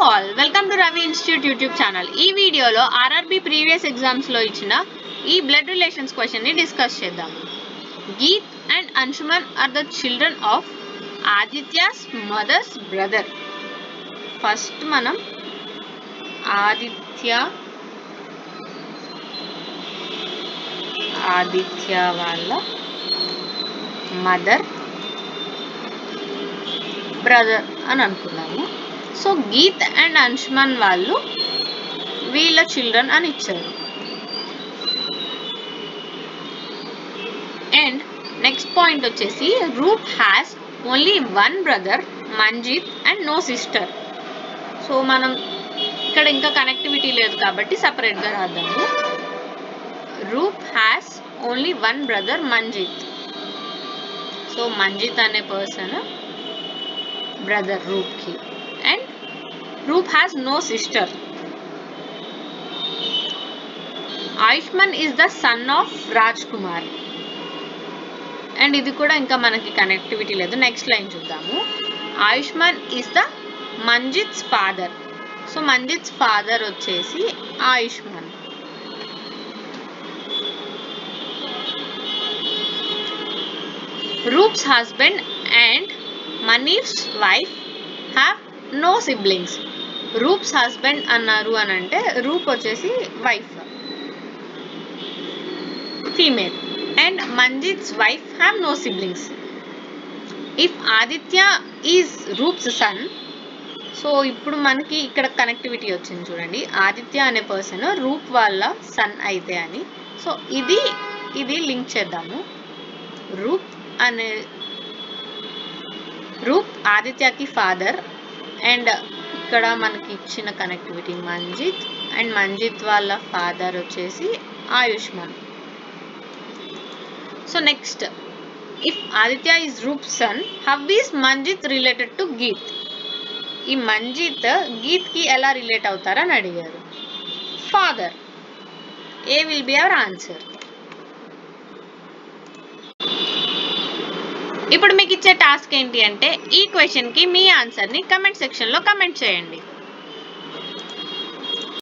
All welcome to Ravi institute YouTube channel. ఈ వీడియోలో RRB previous ఎగ్జామ్స్లో ఇచ్చిన ఈ బ్లడ్ రిలేషన్స్ క్వశ్చన్ని డిస్కస్ చేద్దాం. Geet and Anshuman are the children of Aditya's mother's brother. First మనం ఆదిత్య వాళ్ళ మదర్ బ్రదర్ అని అనుకున్నాము. సో గీత్ అండ్ అంశుమన్ వాళ్ళు వీళ్ళ చిల్డ్రన్ అని ఇచ్చారు. అండ్ నెక్స్ట్ పాయింట్ వచ్చేసి Roop has only one brother Manjit and no sister. So మనం ఇక్కడ ఇంకా కనెక్టివిటీ లేదు కాబట్టి సపరేట్గా రాద్దాము. Roop has only one brother Manjit. So Manjit అనే పర్సన్ బ్రదర్ రూప్కి, and Roop has no sister. Ayushman is the son of Raj Kumar. And ఇది కూడా ఇంకా మనకి కనెక్టివిటీ లేదు. నెక్స్ట్ లైన్ చూద్దాము. Ayushman is the Manjit's father. So Manjit's father వచ్చేసి Ayushman. Roop's husband and మనీష్స్ wife have no siblings. Roop's husband అన్నారు అని అంటే రూప్ వచ్చేసి wife female, and Manjit's wife have no siblings. If Aditya is Roop's son, so ఇప్పుడు మనకి ఇక్కడ కనెక్టివిటీ వచ్చింది చూడండి. ఆదిత్య అనే పర్సన్ రూప్ వాళ్ళ సన్ అయితే అని. సో ఇది లింక్ చేద్దాము. రూప్ ఆదిత్యకి ఫాదర్, అండ్ ఇక్కడ మనకి ఇచ్చిన కనెక్టివిటీ మంజిత్, అండ్ మంజిత్ వాళ్ళ ఫాదర్ వచ్చేసి Ayushman. So next, if Aditya is Roop son, how is Manjit related to Geet. ఈ మంజిత్ గీత్కి ఎలా రిలేట్ అవుతారని అడిగారు. Father. A will be our answer. ఇప్పుడు మీకు ఇచ్చే టాస్క్ ఏంటి అంటే ఈ క్వశ్చన్కి మీ ఆన్సర్ని కమెంట్ సెక్షన్లో కమెంట్ చేయండి.